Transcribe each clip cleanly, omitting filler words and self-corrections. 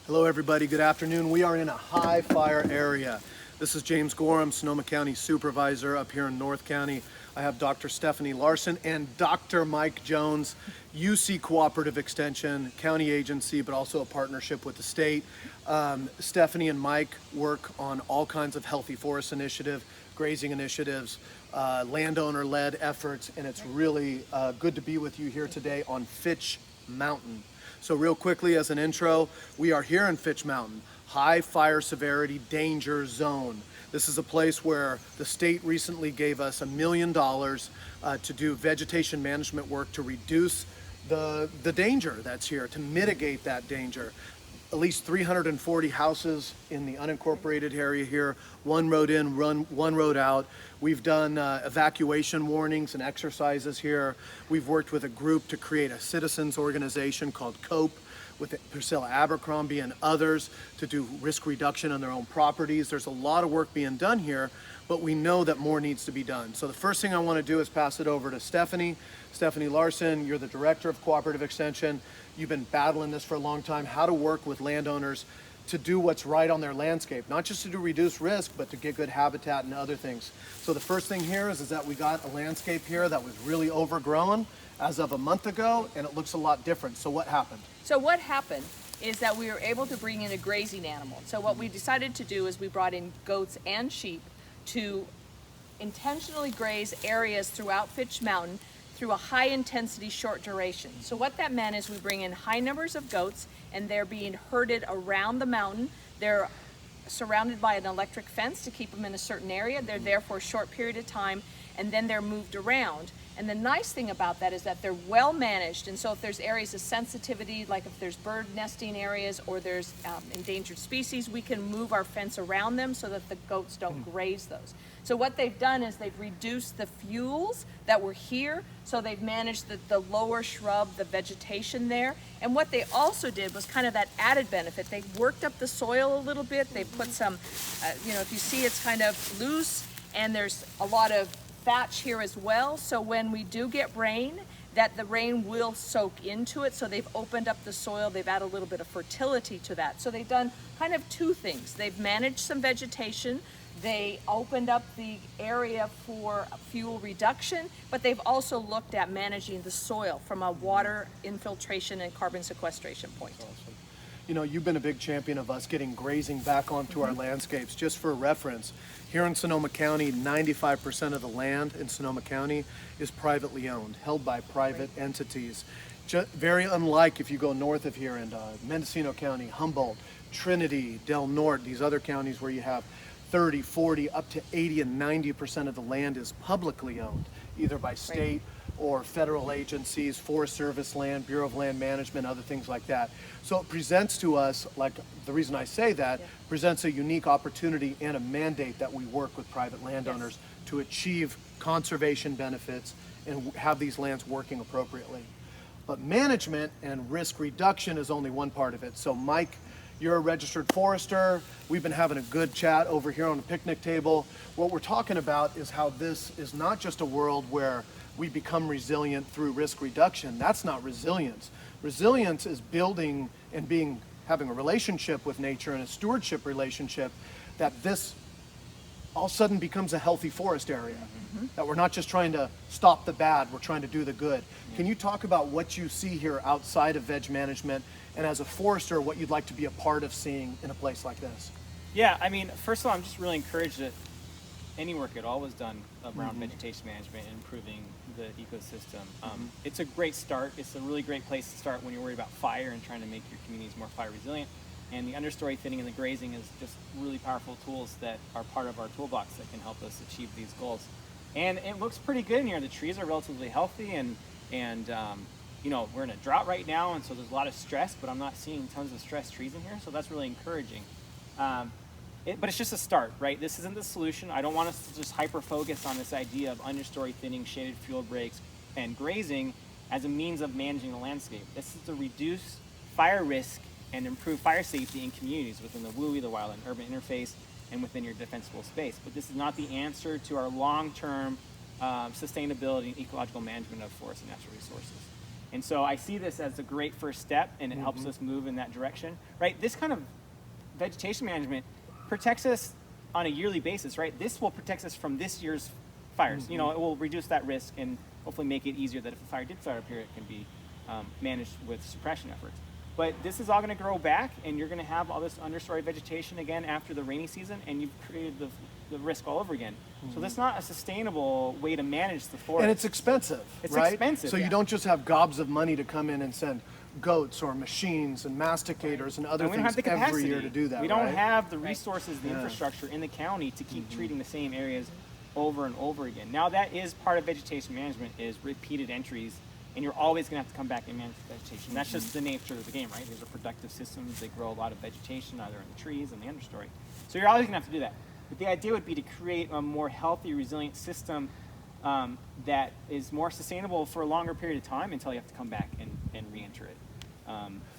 Hello everybody, good afternoon. We are in a high fire area. This is James Gore, I'm Sonoma County Supervisor up here in North County. I have Dr. Stephanie Larson and Dr. Mike Jones, UC Cooperative Extension, county agency, but also a partnership with the state. Stephanie and Mike work on all kinds of healthy forest initiative, grazing initiatives, landowner-led efforts, and it's really good to be with you here today on Fitch Mountain. So real quickly as an intro, we are here in Fitch Mountain, high fire severity danger zone. This is a place where the state recently gave us $1 million to do vegetation management work to reduce the danger that's here, to mitigate that danger. At least 340 houses in the unincorporated area here, one road in, one road out. We've done evacuation warnings and exercises here. We've worked with a group to create a citizens organization called COPE with Priscilla Abercrombie and others to do risk reduction on their own properties. There's a lot of work being done here, but we know that more needs to be done. So the first thing I want to do is pass it over to Stephanie. Stephanie Larson, you're the Director of Cooperative Extension. You've been battling this for a long time, how to work with landowners to do what's right on their landscape, not just to do reduce risk, but to get good habitat and other things. So the first thing here is that we got a landscape here that was really overgrown as of a month ago, and it looks a lot different. So what happened? So what happened is that we were able to bring in a grazing animal. So what we decided to do is we brought in goats and sheep to intentionally graze areas throughout Fitch Mountain through a high intensity, short duration. So what that meant is we bring in high numbers of goats and they're being herded around the mountain. They're surrounded by an electric fence to keep them in a certain area. They're there for a short period of time and then they're moved around. And the nice thing about that is that they're well managed. And so if there's areas of sensitivity, like if there's bird nesting areas or there's endangered species, we can move our fence around them so that the goats don't graze those. So what they've done is they've reduced the fuels that were here. So they've managed the lower shrub, the vegetation there. And what they also did was kind of that added benefit. They worked up the soil a little bit. They put some, if you see it's kind of loose and there's a lot of thatch here as well, so when we do get rain, that the rain will soak into it. So they've opened up the soil, they've added a little bit of fertility to that. So they've done kind of two things. They've managed some vegetation, they opened up the area for fuel reduction, but they've also looked at managing the soil from a water infiltration and carbon sequestration point. Awesome. You know, you've been a big champion of us getting grazing back onto our landscapes. Just for reference, here in Sonoma County, 95% of the land in Sonoma County is privately owned, held by private entities. Very unlike if you go north of here in Mendocino County, Humboldt, Trinity, Del Norte, these other counties where you have 30, 40, up to 80 and 90% of the land is publicly owned, either by state or federal agencies, Forest Service land, Bureau of Land Management, other things like that. So it presents to us, like the reason I say that, presents a unique opportunity and a mandate that we work with private landowners to achieve conservation benefits and have these lands working appropriately. But management and risk reduction is only one part of it. So Mike, you're a registered forester. We've been having a good chat over here on the picnic table. What we're talking about is how this is not just a world where we become resilient through risk reduction. That's not resilience. Resilience is building and having a relationship with nature and a stewardship relationship that this all of a sudden becomes a healthy forest area. That we're not just trying to stop the bad, we're trying to do the good. Can you talk about what you see here outside of veg management and as a forester, what you'd like to be a part of seeing in a place like this? Yeah, I mean, first of all, I'm just really encouraged that any work at all was done around vegetation management and improving the ecosystem. It's a great start. It's a really great place to start when you're worried about fire and trying to make your communities more fire resilient. And the understory thinning and the grazing is just really powerful tools that are part of our toolbox that can help us achieve these goals. And it looks pretty good in here. The trees are relatively healthy and we're in a drought right now, and so there's a lot of stress, but I'm not seeing tons of stressed trees in here, so that's really encouraging. But it's just a start, right? This isn't the solution. I don't want us to just hyper-focus on this idea of understory thinning, shaded fuel breaks, and grazing as a means of managing the landscape. This is to reduce fire risk and improve fire safety in communities within the WUI, the wild and urban interface, and within your defensible space. But this is not the answer to our long-term sustainability and ecological management of forests and natural resources. And so I see this as a great first step, and it helps us move in that direction, right? This kind of vegetation management protects us on a yearly basis, right? This will protect us from this year's fires. You know, it will reduce that risk and hopefully make it easier that if a fire did start up here, it can be managed with suppression efforts. But this is all going to grow back, and you're going to have all this understory vegetation again after the rainy season, and you've created the risk all over again. So that's not a sustainable way to manage the forest. And it's expensive, It's right? expensive, So you don't just have gobs of money to come in and send goats or machines and masticators and other And we don't things have the every capacity. year to do that, We don't right? have the resources, the infrastructure in the county to keep treating the same areas over and over again. Now that is part of vegetation management, is repeated entries, and you're always going to have to come back and manage vegetation. That's just the nature of the game, right? These are productive systems. They grow a lot of vegetation, either in the trees and the understory. So you're always going to have to do that. But the idea would be to create a more healthy, resilient system that is more sustainable for a longer period of time until you have to come back and re-enter it.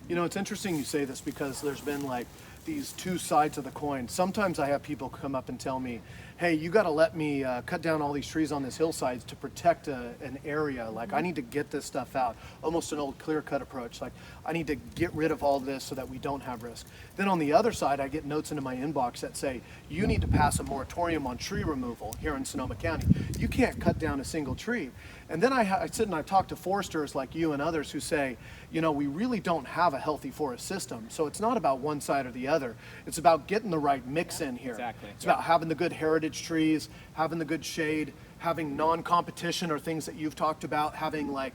You know, it's interesting you say this because there's been like these two sides of the coin. Sometimes I have people come up and tell me, hey, you got to let me cut down all these trees on this hillside to protect an area. Like, I need to get this stuff out. Almost an old clear-cut approach. Like, I need to get rid of all this so that we don't have risk. Then on the other side, I get notes into my inbox that say, you need to pass a moratorium on tree removal here in Sonoma County. You can't cut down a single tree. And then I sit and I talk to foresters like you and others who say, you know, we really don't have a healthy forest system. So it's not about one side or the other. It's about getting the right mix in here. Exactly. It's about having the good heritage trees, having the good shade, having non-competition or things that you've talked about, having like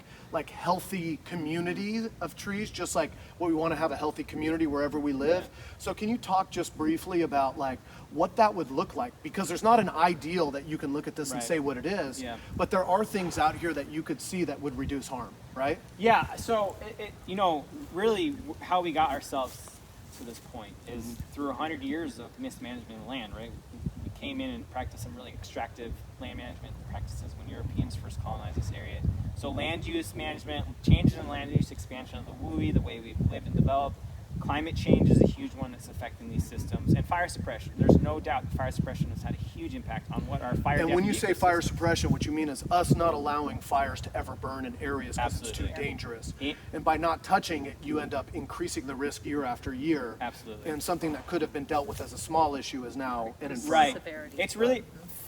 healthy community of trees, just like what we want to have a healthy community wherever we live. So can you talk just briefly about like what that would look like? Because there's not an ideal that you can look at this and Right. say what it is, Yeah. but there are things out here that you could see that would reduce harm, right? Yeah, so, you know, really how we got ourselves to this point is through 100 years of mismanagement of land, right? We came in and practiced some really extractive land management practices when Europeans first colonized this area. So land use management, changes in land use, expansion of the WUI, the way we've lived and developed. Climate change is a huge one that's affecting these systems. And fire suppression. There's no doubt that fire suppression has had a huge impact on what our fire And when you depth say fire ecosystem- suppression, what you mean is us not allowing fires to ever burn in areas because it's too Absolutely. dangerous. It- And by not touching it, you end up increasing the risk year after year. Absolutely. And something that could have been dealt with as a small issue is now an Right. Severity. It's really,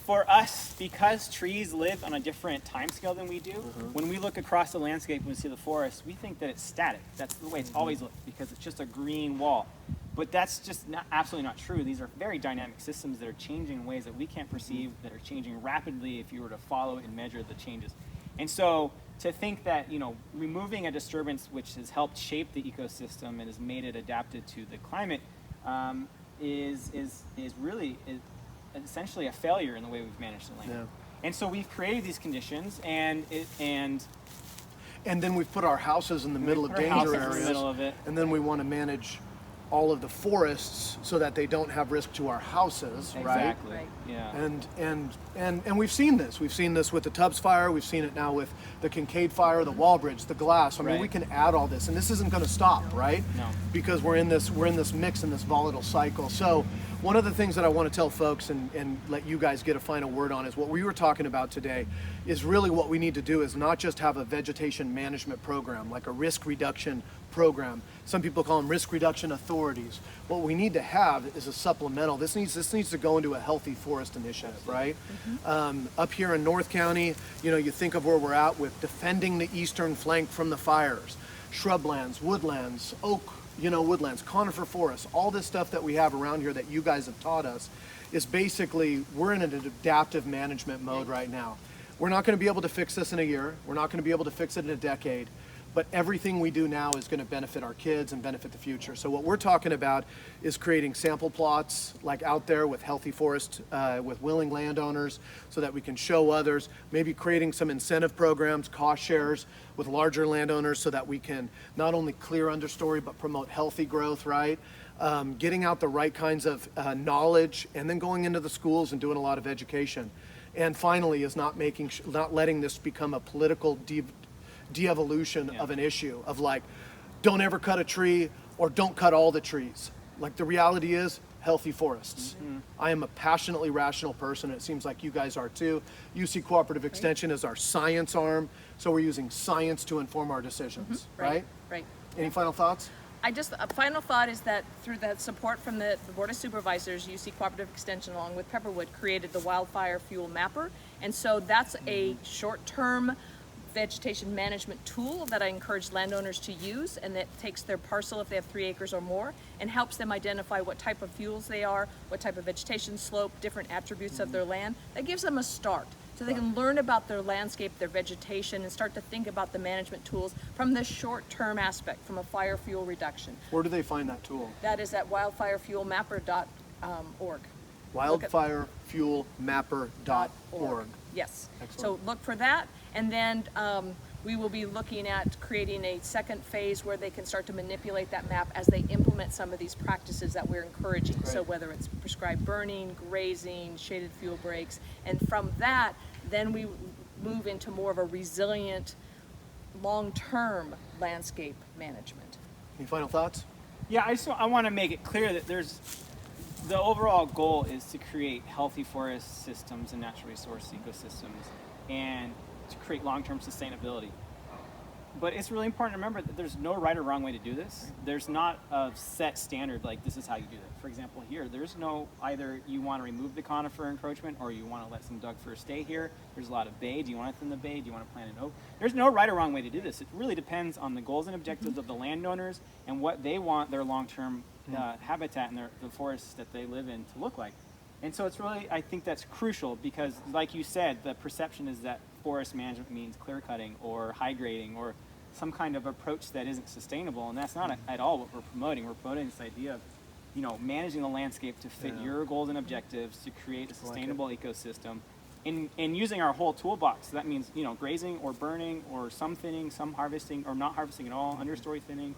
for us, because trees live on a different time scale than we do, when we look across the landscape and we see the forest, we think that it's static. That's the way it's always looked, because it's just a green wall. But that's just absolutely not true. These are very dynamic systems that are changing in ways that we can't perceive, that are changing rapidly if you were to follow and measure the changes. And so to think that, you know, removing a disturbance which has helped shape the ecosystem and has made it adapted to the climate is really essentially a failure in the way we've managed the land. Yeah. And so we've created these conditions, and And then we've put our houses in the middle of put our danger houses in the areas. middle of it. And then we want to manage all of the forests so that they don't have risk to our houses, right? exactly, Right. yeah. And we've seen this. We've seen this with the Tubbs fire. We've seen it now with the Kincaid fire, the wall bridge, the glass. I mean, Right. we can add all this, and this isn't going to stop, right? No. Because we're in this mix, in this volatile cycle. So one of the things that I want to tell folks and let you guys get a final word on is what we were talking about today is really what we need to do is not just have a vegetation management program, like a risk reduction program. Some people call them risk reduction authorities. What we need to have is a supplemental. This needs to go into a healthy forest initiative, right? Up here in North County, you know, you think of where we're at with defending the eastern flank from the fires, shrublands, woodlands, oak, you know, woodlands, conifer forests, all this stuff that we have around here that you guys have taught us is basically, we're in an adaptive management mode right now. We're not going to be able to fix this in a year. We're not going to be able to fix it in a decade. But everything we do now is going to benefit our kids and benefit the future. So what we're talking about is creating sample plots like out there with healthy forest, with willing landowners so that we can show others, maybe creating some incentive programs, cost shares with larger landowners so that we can not only clear understory but promote healthy growth, right? Getting out the right kinds of knowledge and then going into the schools and doing a lot of education. And finally is not letting this become a political de-evolution of an issue of like, don't ever cut a tree or don't cut all the trees. Like the reality is, healthy forests. I am a passionately rational person. It seems like you guys are too. UC Cooperative Extension is our science arm, so we're using science to inform our decisions, right? Right. Any final thoughts? A final thought is that through the support from the Board of Supervisors, UC Cooperative Extension along with Pepperwood created the Wildfire Fuel Mapper. And so that's a short-term vegetation management tool that I encourage landowners to use, and that takes their parcel, if they have 3 acres or more, and helps them identify what type of fuels they are, what type of vegetation slope, different attributes of their land. That gives them a start. So they can learn about their landscape, their vegetation, and start to think about the management tools from the short-term aspect, from a fire fuel reduction. Where do they find that tool? That is at wildfirefuelmapper.org. Wildfirefuelmapper.org. Yes. Excellent. So look for that, and then we will be looking at creating a second phase where they can start to manipulate that map as they implement some of these practices that we're encouraging. Great. So whether it's prescribed burning, grazing, shaded fuel breaks, and from that, then we move into more of a resilient, long-term landscape management. Any final thoughts? Yeah, I want to make it clear that the overall goal is to create healthy forest systems and natural resource ecosystems, and to create long-term sustainability. But it's really important to remember that there's no right or wrong way to do this. There's not a set standard like this is how you do it. For example, here, there's no either you want to remove the conifer encroachment or you want to let some Doug fir stay here. There's a lot of bay. Do you want it in the bay? Do you want to plant an oak? There's no right or wrong way to do this. It really depends on the goals and objectives of the landowners and what they want their long-term habitat and the forests that they live in to look like. And so it's really, I think that's crucial because, like you said, the perception is that forest management means clear cutting or high grading or some kind of approach that isn't sustainable, and that's not at all what we're promoting. We're promoting this idea of, managing the landscape to fit your goals and objectives to create a sustainable ecosystem, and using our whole toolbox. So that means grazing or burning or some thinning, some harvesting or not harvesting at all, understory thinning,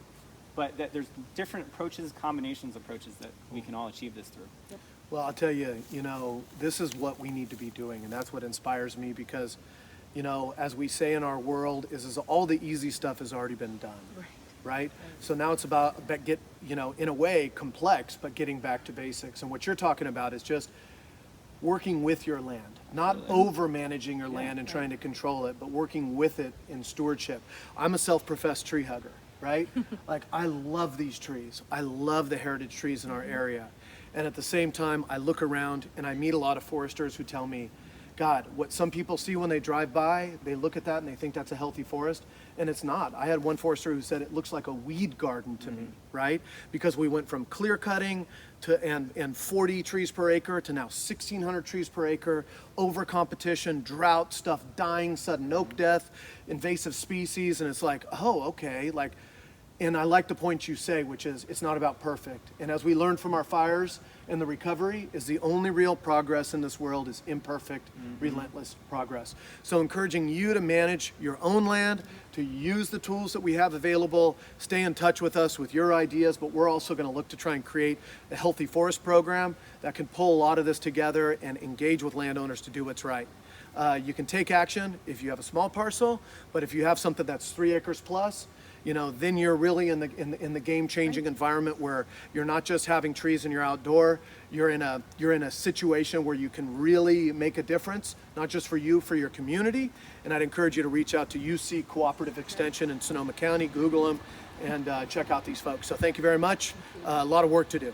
but that there's different approaches, combinations of approaches that we can all achieve this through. Yep. Well, I'll tell you, this is what we need to be doing, and that's what inspires me because, as we say in our world, is all the easy stuff has already been done, right? So now it's about in a way, complex, but getting back to basics. And what you're talking about is just working with your land, not over managing your land and trying to control it, but working with it in stewardship. I'm a self-professed tree hugger, right? Like, I love these trees. I love the heritage trees in our area. And at the same time, I look around and I meet a lot of foresters who tell me, God, what some people see when they drive by, they look at that and they think that's a healthy forest, and it's not. I had one forester who said it looks like a weed garden to me, right? Because we went from clear cutting to and 40 trees per acre to now 1,600 trees per acre, over competition, drought, stuff dying, sudden oak death, invasive species, and it's like, oh, okay, like. And I like the point you say, which is it's not about perfect. And as we learned from our fires and the recovery, is the only real progress in this world is imperfect, relentless progress. So encouraging you to manage your own land, to use the tools that we have available, stay in touch with us with your ideas, but we're also going to look to try and create a healthy forest program that can pull a lot of this together and engage with landowners to do what's right. You can take action if you have a small parcel, but if you have something that's 3 acres plus, then you're really in the game-changing environment where you're not just having trees in your outdoor. You're in a situation where you can really make a difference, not just for you, for your community. And I'd encourage you to reach out to UC Cooperative Extension in Sonoma County, Google them, and check out these folks. So thank you very much. A lot of work to do.